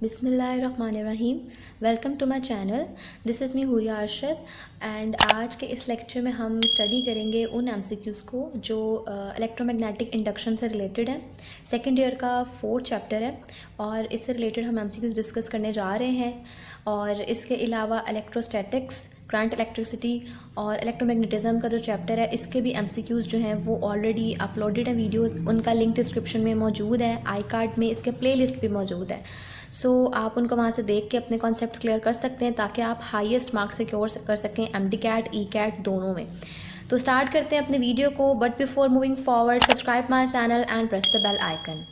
बिस्मिल्लाहिर्रहमानिर्रहीम। Welcome to my channel. This is me Huriya Arshad and आज के इस लेक्चर में हम स्टडी करेंगे उन एमसीक्यूज़ को जो इलेक्ट्रोमैग्नेटिक इंडक्शन से रिलेटेड है। सेकेंड ईयर का 4th चैप्टर है और इससे रिलेटेड हम एमसीक्यूज़ डिस्कस करने जा रहे हैं। और इसके अलावा इलेक्ट्रोस्टैटिक्स, करंट इलेक्ट्रिसिटी और इलेक्ट्रोमैग्नेटिज़म का जो चैप्टर है इसके भी एमसीक्यूज़ जो हैं वो ऑलरेडी अपलोडेड है वीडियोस, उनका लिंक डिस्क्रिप्शन में मौजूद है। आई कार्ड में इसके प्लेलिस्ट भी मौजूद है। सो आप उनको वहाँ से देख के अपने कॉन्सेप्ट्स क्लियर कर सकते हैं ताकि आप हाईएस्ट मार्क्स सिक्योर कर सकें एमडी कैट, ई कैट दोनों में। तो स्टार्ट करते हैं अपने वीडियो को, but before moving forward subscribe my channel and press the bell icon.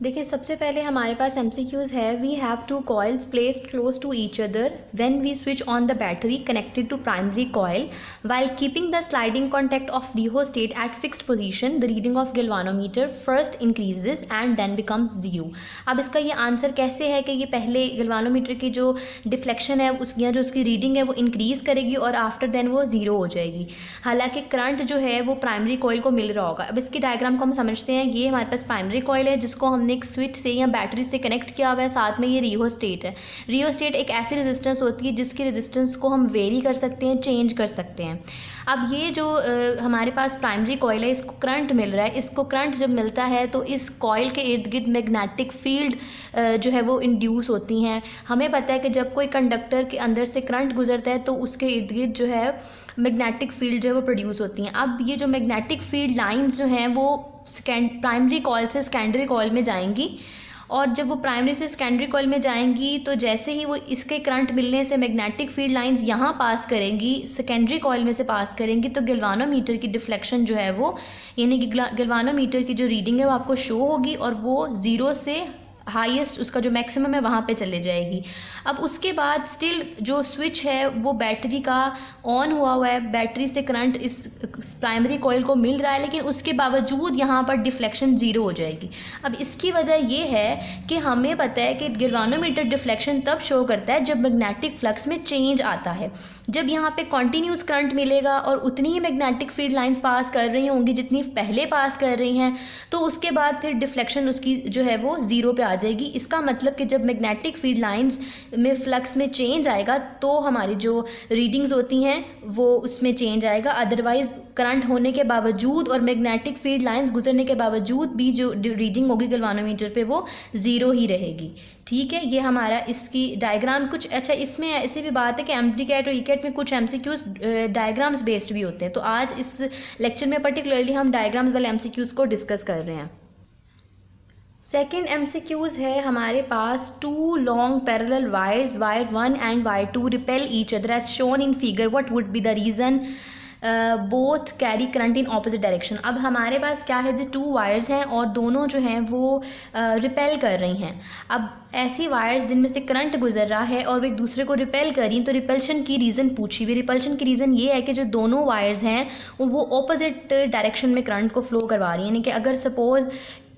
देखिए, सबसे पहले हमारे पास एमसीक्यूज़ है। We have two coils placed close to each other when we switch on the battery connected to primary coil while keeping the sliding contact of rheostat at fixed position. The reading of galvanometer first increases and then becomes 0। अब इसका ये answer कैसे है कि ये पहले galvanometer की जो डिफ्लेक्शन है उसकी जो उसकी रीडिंग है वो इंक्रीज़ करेगी और आफ्टर देन वो 0 हो जाएगी, हालांकि करंट जो है वो प्राइमरी कॉइल को मिल रहा होगा। अब इसकी डायग्राम को हम समझते हैं। ये हमारे पास प्राइमरी कॉइल है जिसको हमने एक स्विच से या बैटरी से कनेक्ट किया हुआ है, साथ में ये रिहोस्टेट है। रिहोस्टेट एक ऐसी रेजिस्टेंस होती है जिसकी रेजिस्टेंस को हम वेरी कर सकते हैं, चेंज कर सकते हैं। अब ये जो हमारे पास प्राइमरी कॉइल है इसको करंट मिल रहा है। इसको करंट जब मिलता है तो इस कॉइल के इर्द गिर्द मैग्नेटिक फील्ड जो है वो इंड्यूस होती हैं। हमें पता है कि जब कोई कंडक्टर के अंदर से करंट गुजरता है तो उसके इर्द गिर्द जो है मैग्नेटिक फील्ड जो है वो प्रोड्यूस होती हैं। अब ये जो मैग्नेटिक फील्ड लाइंस जो हैं वो प्राइमरी कॉइल से सेकेंडरी कॉइल में जाएंगी और जब वो प्राइमरी से सेकेंडरी कॉइल में जाएंगी तो जैसे ही वो इसके करंट मिलने से मैग्नेटिक फील्ड लाइंस यहाँ पास करेंगी, सेकेंडरी कॉइल में से पास करेंगी, तो गैल्वानोमीटर की डिफ्लेक्शन जो है वो यानी कि गैल्वानोमीटर की जो रीडिंग है वो आपको शो होगी और वो 0 से हाईएस्ट उसका जो मैक्सिमम है वहाँ पे चले जाएगी। अब उसके बाद स्टिल जो स्विच है वो बैटरी का ऑन हुआ है, बैटरी से करंट इस प्राइमरी कॉइल को मिल रहा है, लेकिन उसके बावजूद यहाँ पर डिफ्लेक्शन 0 हो जाएगी। अब इसकी वजह ये है कि हमें पता है कि गैल्वानोमीटर डिफ्लेक्शन तब शो करता है जब मैग्नेटिक फ्लक्स में चेंज आता है। जब यहाँ पे कॉन्टीन्यूस करंट मिलेगा और उतनी ही मैग्नेटिक फील्ड लाइंस पास कर रही होंगी जितनी पहले पास कर रही हैं, तो उसके बाद फिर डिफ्लेक्शन उसकी जो है वो 0 पे आ जाएगी। इसका मतलब कि जब मैग्नेटिक फील्ड लाइंस में फ्लक्स में चेंज आएगा तो हमारी जो रीडिंग्स होती हैं वो उसमें चेंज आएगा। अदरवाइज करंट होने के बावजूद और मैग्नेटिक फील्ड लाइंस गुजरने के बावजूद भी जो रीडिंग होगी गैल्वानोमीटर पे वो 0 ही रहेगी। ठीक है, ये हमारा इसकी डायग्राम कुछ अच्छा। इसमें ऐसी भी बात है कि एमडी कैट और ई कैट में कुछ एमसीक्यूज डायग्राम्स बेस्ड भी होते हैं, तो आज इस लेक्चर में पर्टिकुलरली हम डायग्राम्स वाले एमसीक्यूज को डिस्कस कर रहे हैं। सेकेंड एमसीक्यूज़ है हमारे पास। 2 long parallel wires, wire 1 and wire 2 repel each other as shown in figure. What would be the reason both carry current in opposite direction. अब हमारे पास क्या है, जो 2 वायर्स हैं और दोनों जो हैं वो रिपेल कर रही हैं। अब ऐसी वायर्स जिनमें से करंट गुजर रहा है और वो एक दूसरे को रिपेल कर रही हैं, तो रिपल्शन की रीज़न पूछी हुई। रिपल्शन की रीज़न ये है कि जो दोनों वायर्स हैं वो ऑपोजिट डायरेक्शन में करंट को फ्लो करवा रही हैं। यानी कि अगर सपोज़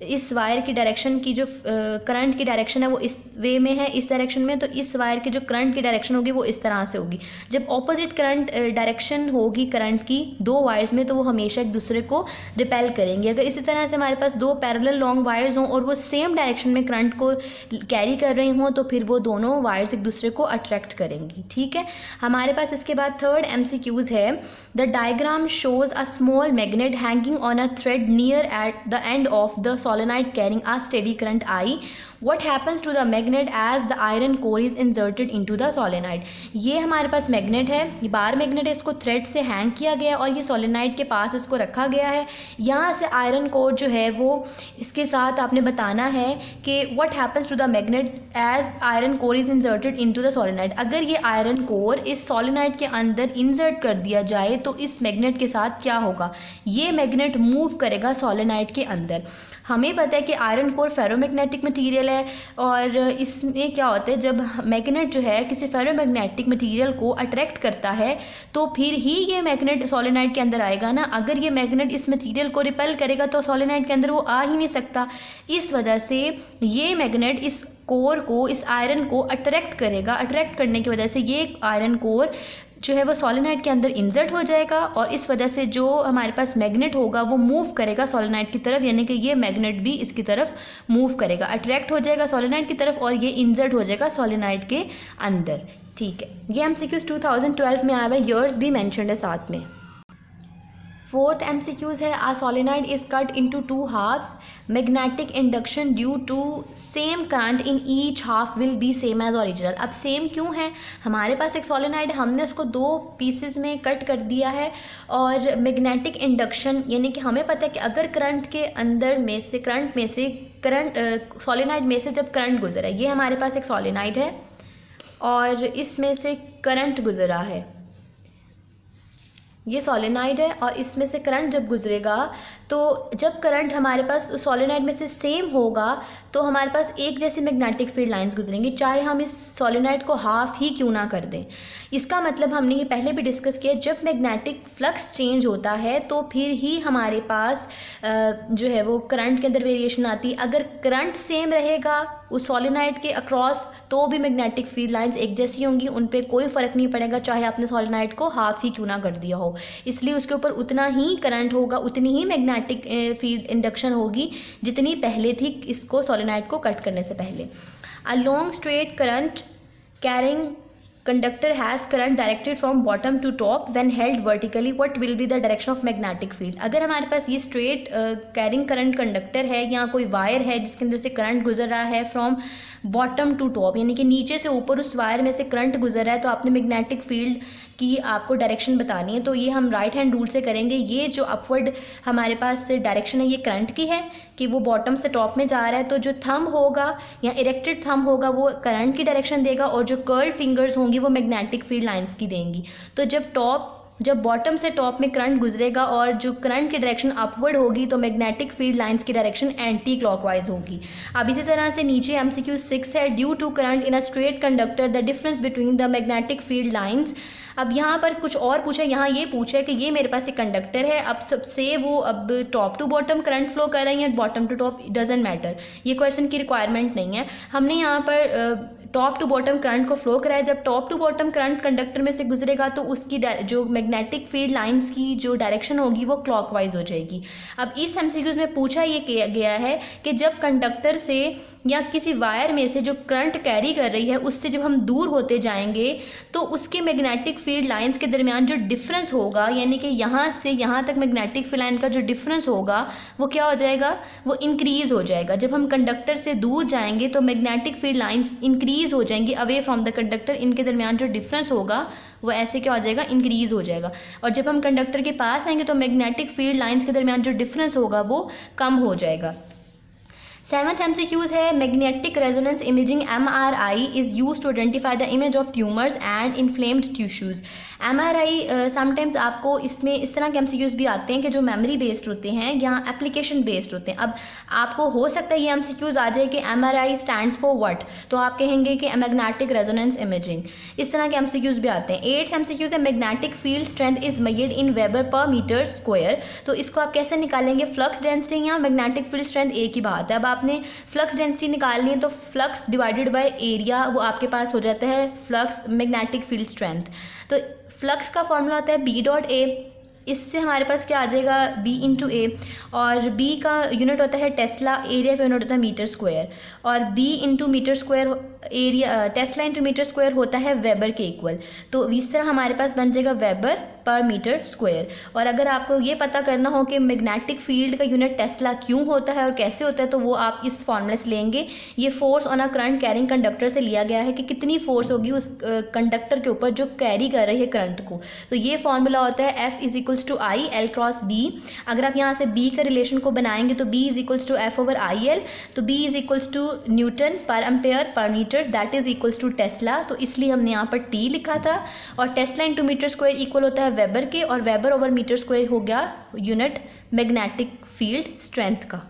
इस वायर की डायरेक्शन की जो करंट की डायरेक्शन है वो इस वे में है, इस डायरेक्शन में, तो इस वायर की जो करंट की डायरेक्शन होगी वो इस तरह से होगी। जब ऑपोजिट करंट डायरेक्शन होगी करंट की 2 वायर्स में तो वो हमेशा एक दूसरे को रिपेल करेंगे। अगर इसी तरह से हमारे पास 2 पैरेलल लॉन्ग वायर्स हों और वो सेम डायरेक्शन में करंट को कैरी कर रही हों तो फिर वो दोनों वायर्स एक दूसरे को अट्रैक्ट करेंगी। ठीक है, हमारे पास इसके बाद थर्ड एमसीक्यूज़ है। The diagram shows a small magnet hanging on a thread near at the end of the solenoid carrying a steady current I. What happens to the magnet as the iron core is inserted into the solenoid? ये हमारे पास magnet है, ये bar magnet है, इसको thread से hang किया गया और ये सोलेनाइड के पास इसको रखा गया है। यहाँ से आयरन कोर जो है वो इसके साथ आपने बताना है कि what happens to the magnet as iron core is inserted into the solenoid। अगर ये आयरन कोर इस सोलेनाइड के अंदर इंसर्ट कर दिया जाए तो इस मैग्नेट के साथ क्या होगा, ये मैग्नेट मूव करेगा सोलेनाइड के अंदर। हमें पता है कि आयरन कोर फेरोमैग्नेटिक मटेरियल है और इसमें क्या होता है, जब मैग्नेट जो है किसी फेरोमैग्नेटिक मटेरियल को अट्रैक्ट करता है तो फिर ही ये मैग्नेट सोलेनाइड के अंदर आएगा ना। अगर ये मैग्नेट इस मटेरियल को रिपेल करेगा तो सोलेनाइड के अंदर वो आ ही नहीं सकता। इस वजह से ये मैग्नेट इस कोर को, इस आयरन को अट्रैक्ट करेगा। अट्रैक्ट करने की वजह से ये आयरन कोर जो है वो सोलेनाइड के अंदर इंसर्ट हो जाएगा और इस वजह से जो हमारे पास मैग्नेट होगा वो मूव करेगा सोलेनाइड की तरफ, यानी कि ये मैग्नेट भी इसकी तरफ मूव करेगा, अट्रैक्ट हो जाएगा सोलेनाइड की तरफ और ये इंसर्ट हो जाएगा सोलेनाइड के अंदर। ठीक है, ये MCQs 2012 में आया हुआ है, ईयर्स भी मैंशनड है साथ में। फोर्थ MCQs है a solenoid is cut into two halves, magnetic induction due to same current in each half will be same as original. अब सेम क्यों है, हमारे पास एक सोलेनाइड है, हमने उसको दो पीसेस में कट कर दिया है और मैग्नेटिक इंडक्शन यानी कि हमें पता है कि अगर करंट के अंदर में से करंट सोलेनाइड में से जब करंट गुजरा, ये हमारे पास एक सोलेनाइड है और इसमें से करंट गुजरा है, ये सोलेनाइड है और इसमें से करंट जब गुजरेगा तो जब करंट हमारे पास सोलेनाइड में से सेम होगा तो हमारे पास एक जैसी मैग्नेटिक फील्ड लाइंस गुजरेंगी, चाहे हम इस सोलेनाइड को हाफ ही क्यों ना कर दें। इसका मतलब हमने ये पहले भी डिस्कस किया, जब मैग्नेटिक फ्लक्स चेंज होता है तो फिर ही हमारे पास जो है वो करंट के अंदर वेरिएशन आती है। अगर करंट सेम रहेगा उस सोलेनाइड के अक्रॉस तो भी मैग्नेटिक फील्ड लाइंस एक जैसी होंगी, उन पे कोई फ़र्क नहीं पड़ेगा चाहे आपने सोलेनाइड को हाफ ही क्यों ना कर दिया हो, इसलिए उसके ऊपर उतना ही करंट होगा, उतनी ही मैग्नेटिक फील्ड इंडक्शन होगी जितनी पहले थी इसको सोलेनाइड को कट करने से पहले। A long straight current carrying conductor has current directed from bottom to top when held vertically, what will be the direction of magnetic field। अगर हमारे पास ये स्ट्रेट कैरिंग करंट कंडक्टर है या कोई वायर है जिसके अंदर से करंट गुजर रहा है फ्रॉम बॉटम टू टॉप, यानी कि नीचे से ऊपर उस वायर में से करंट गुजर रहा है, तो आपने मैग्नेटिक फील्ड की आपको डायरेक्शन बतानी है, तो ये हम राइट हैंड रूल से करेंगे। ये जो अपवर्ड हमारे पास डायरेक्शन है ये करंट की है कि वो बॉटम से टॉप में जा रहा है, तो जो थंब होगा या इरेक्टेड थंब होगा वो करंट की डायरेक्शन देगा और जो कर्ल्ड फिंगर्स होंगी वो मैग्नेटिक फील्ड लाइंस की देंगी। तो जब बॉटम से टॉप में करंट गुजरेगा और जो करंट की डायरेक्शन अपवर्ड होगी तो मैग्नेटिक फील्ड लाइंस की डायरेक्शन एंटी क्लॉकवाइज होगी। अब इसी तरह से नीचे MCQ 6 है, due to current in a straight conductor the difference between the magnetic field lines. अब यहाँ पर कुछ और पूछा, यहाँ ये पूछा है कि ये मेरे पास एक कंडक्टर है, अब सबसे वो अब top to bottom current flow कर रही है, bottom to top doesn't matter, ये क्वेश्चन की रिक्वायरमेंट नहीं है। हमने यहाँ पर टॉप टू बॉटम करंट को फ्लो कराया, जब top to bottom current conductor में से गुजरेगा तो उसकी जो मैग्नेटिक फील्ड लाइंस की जो डायरेक्शन होगी वो क्लॉकवाइज हो जाएगी। अब इस MCQs में पूछा ये गया है कि जब कंडक्टर से या किसी वायर में से जो करंट कैरी कर रही है उससे जब हम दूर होते जाएंगे तो उसके मैग्नेटिक फील्ड लाइंस के दरमियान जो डिफरेंस होगा, यानी कि यहाँ से यहाँ तक मैग्नेटिक फील्ड लाइन का जो डिफरेंस होगा वो क्या हो जाएगा, वो इंक्रीज़ हो जाएगा। जब हम कंडक्टर से दूर जाएंगे तो मैग्नेटिक फील्ड लाइंस इंक्रीज़ हो जाएंगी अवे फ्रॉम द कंडक्टर, इनके दरमियान जो डिफरेंस होगा वो ऐसे क्या हो जाएगा, इंक्रीज़ हो जाएगा। और जब हम कंडक्टर के पास आएंगे तो मैग्नेटिक फील्ड लाइंस के दरमियान जो डिफरेंस होगा वो कम हो जाएगा। 7th MCQs है, magnetic resonance imaging MRI is use to identify the image of tumours and inflamed tissues. MRI sometimes आपको इसमें इस तरह के MCQs भी आते हैं कि जो मेमोरी बेस्ड होते हैं या एप्लीकेशन बेस्ड होते हैं। अब आपको हो सकता है ये MCQs आ जाए कि MRI स्टैंड्स फॉर व्हाट, तो आप कहेंगे कि मैग्नेटिक रेजोनेंस इमेजिंग, इस तरह के MCQs भी आते हैं। 8th MCQs है, magnetic field strength is measured in weber per metre square, तो इसको आप कैसे निकालेंगे, फ्लक्स डेंसिटी या मैग्नेटिक फील्ड स्ट्रेंथ एक ही बात है। अब आपने फ्लक्स डेंसिटी निकालनी है तो फ्लक्स डिवाइडेड बाय एरिया वो आपके पास हो जाता है फ्लक्स मैग्नेटिक फील्ड स्ट्रेंथ। तो फ्लक्स का फॉर्मूला होता है B.A, इससे हमारे पास क्या आ जाएगा B/A, और B का यूनिट होता है टेस्ला, एरिया का यूनिट होता है मीटर स्क्वायर, और B into metre square area, tesla into metre square होता है वेबर के इक्वल, तो इस तरह हमारे पास बन जाएगा वेबर पर मीटर स्क्वायर। और अगर आपको ये पता करना हो कि मैग्नेटिक फील्ड का यूनिट टेस्ला क्यों होता है और कैसे होता है तो वो आप इस फॉर्मूले से लेंगे। ये force on a current carrying conductor से लिया गया है कि कितनी फोर्स होगी उस कंडक्टर के ऊपर जो कैरी कर रही है करंट को, तो ये फॉर्मूला होता है F is equals to I L cross B। अगर आप यहाँ से B का रिलेशन को बनाएंगे तो B is equals to F over IL, तो B is equals to newton per ampere per metre, that is equals to tesla, तो इसलिए हमने यहाँ पर T लिखा था। और tesla into metre square equal होता है वेबर के, और वेबर ओवर मीटर स्क्वायर हो गया यूनिट मैग्नेटिक फील्ड स्ट्रेंथ का।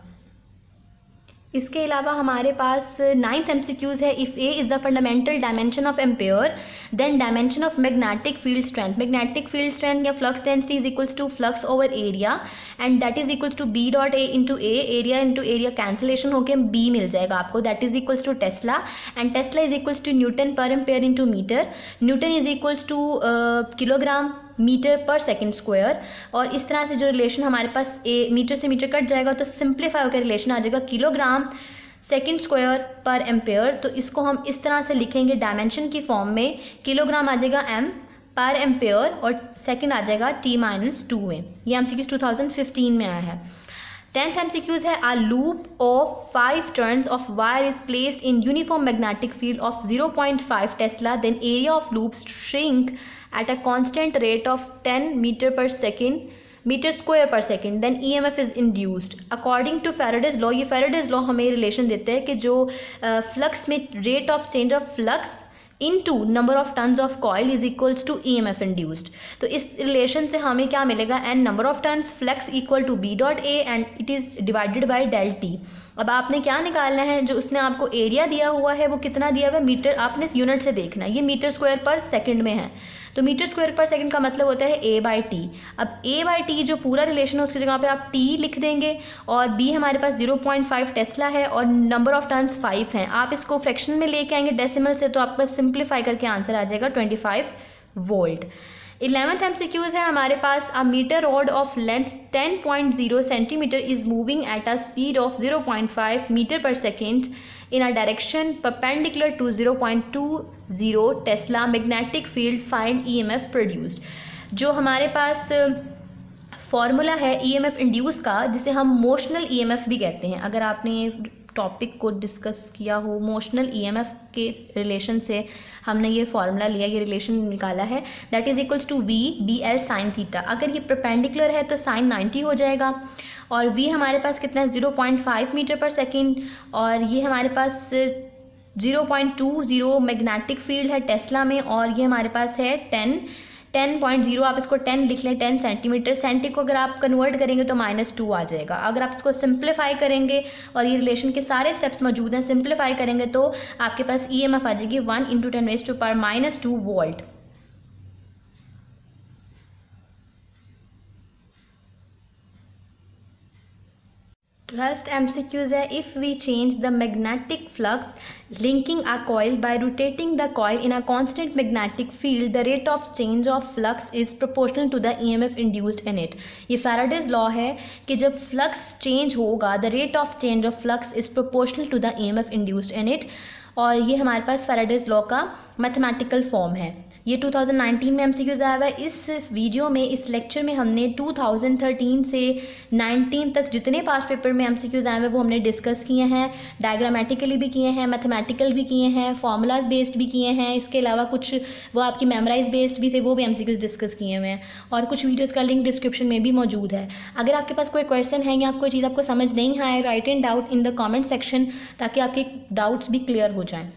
इसके अलावा हमारे पास 9th MCQs है, if A is the fundamental dimension of ampere then dimension of magnetic field strength. Magnetic field strength या flux density is equals to flux over area and that is equals to B dot A into A, area into area cancellation होकर B मिल जाएगा आपको, that is equals to tesla and tesla is equals to newton per ampere into metre, newton is equals two kilogram metre पर second square. और इस तरह से जो रिलेशन हमारे पास ए मीटर से मीटर कट जाएगा तो सिंप्लीफाई होकर रिलेशन आ जाएगा kilogram second square per ampere. तो इसको हम इस तरह से लिखेंगे डायमेंशन की फॉर्म में, किलोग्राम आ जाएगा एम पर एम्पेयर और सेकंड आ जाएगा T-2 में। ये MCQ 2015 में आया है। 10th MCQs है, a loop of 5 turns of wire is placed in uniform magnetic field of 0.5 Tesla, then area of loops shrink at a constant rate of 10 meter square per second, then EMF is induced according to Faraday's law। ये Faraday's law हमें relation देते हैं कि जो flux में rate of change of flux into number of tons of coil is equals to EMF induced। तो इस relation से हमें क्या मिलेगा, n number of tons flux equal to B dot A and it is divided by del T। अब आपने क्या निकालना है, जो उसने आपको एरिया दिया हुआ है वो कितना दिया हुआ है मीटर, आपने यूनिट से देखना है, ये मीटर स्क्वायर पर सेकंड में है तो मीटर स्क्वायर पर सेकंड का मतलब होता है A/T। अब A/T जो पूरा रिलेशन है उसकी जगह पे आप T लिख देंगे और B हमारे पास 0.5 टेस्ला है और नंबर ऑफ टर्न्स 5 हैं। आप इसको फ्रैक्शन में लेके आएंगे डेसिमल से तो आपका सिंप्लीफाई करके आंसर आ जाएगा 25 वोल्ट। 11th MCQs है हमारे पास, a metre rod of length 10.0 centimetre is moving at a speed of 0.5 metre per second in a direction perpendicular to 0.20 Tesla magnetic field, find EMF produced। जो हमारे पास formula है EMF induce का, जिसे हम motional EMF भी कहते हैं। अगर आपने टॉपिक को डिस्कस किया हो मोशनल EMF के रिलेशन से हमने ये फार्मूला लिया, ये रिलेशन निकाला है, that is equals to V DL sine theta. अगर ये परपेंडिकुलर है तो साइन 90 हो जाएगा और V हमारे पास कितना है 0.5 मीटर पर सेकेंड और ये हमारे पास 0.20 मैग्नेटिक फील्ड है टेस्ला में और ये हमारे पास है 10.0, आप इसको 10 लिख लें, 10 सेंटीमीटर। सेंटी को अगर आप कन्वर्ट करेंगे तो -2 आ जाएगा। अगर आप इसको सिंप्लीफाई करेंगे और ये रिलेशन के सारे स्टेप्स मौजूद हैं, सिंप्लीफाई करेंगे तो आपके पास EMF आ जाएगी 1 × 10⁻² वोल्ट। 12th MCQs है, if we change the magnetic flux linking a coil by rotating the coil in a constant magnetic field, the rate of change of flux is proportional to the EMF induced in it। ये Faraday's law है कि जब flux change होगा the rate of change of flux is proportional to the EMF induced in it, और ये हमारे पास Faraday's law का mathematical form है। ये 2019 में MCQs आया हुआ है। इस वीडियो में, इस लेक्चर में हमने 2013 से 19 तक जितने पास पेपर में MCQs आए हुए वो हमने डिस्कस किए हैं, डायग्रामेटिकली भी किए हैं, मैथमेटिकल भी किए हैं, फार्मूलाज बेस्ड भी किए हैं। इसके अलावा कुछ वो आपकी मेमोराइज बेस्ड भी थे, वो भी MCQs डिस्कस किए हुए हैं और कुछ वीडियोज़ का लिंक डिस्क्रिप्शन में भी मौजूद है। अगर आपके पास कोई क्वेश्चन है या कोई चीज़ आपको समझ नहीं आए, right in doubt in the comment section ताकि आपके डाउट्स भी क्लियर हो जाएँ।